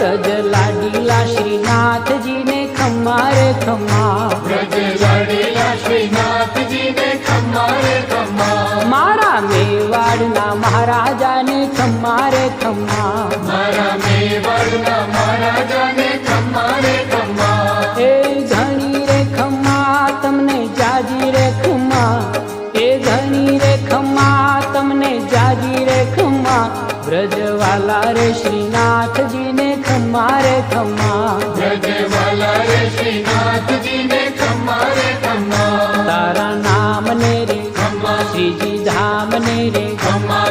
ब्रज लाडीला श्रीनाथ जी ने खम्मा रे खम्मा, ब्रज लाडीला श्रीनाथ जी ने खम्मा रे खम्मा, मारा मेवाड़ना महाराजा ने खम्मा रे खम्मा, मारा मेवाड़ना महाराजा ने खम्मा रे खम्मा, ए घणी रे खम्मा तमने जाजी रे खम्मा, ए घणी रे खम्मा तमने जाजी रे खम्मा, ब्रजवाला रे श्रीनाथ जी ने खम्मा रे खम्मा, ब्रजवाला रे श्रीनाथ जी ने खम्मा रे खम्मा, तारा नाम ने रे खम्मा, श्रीजी धाम ने रे खम्मा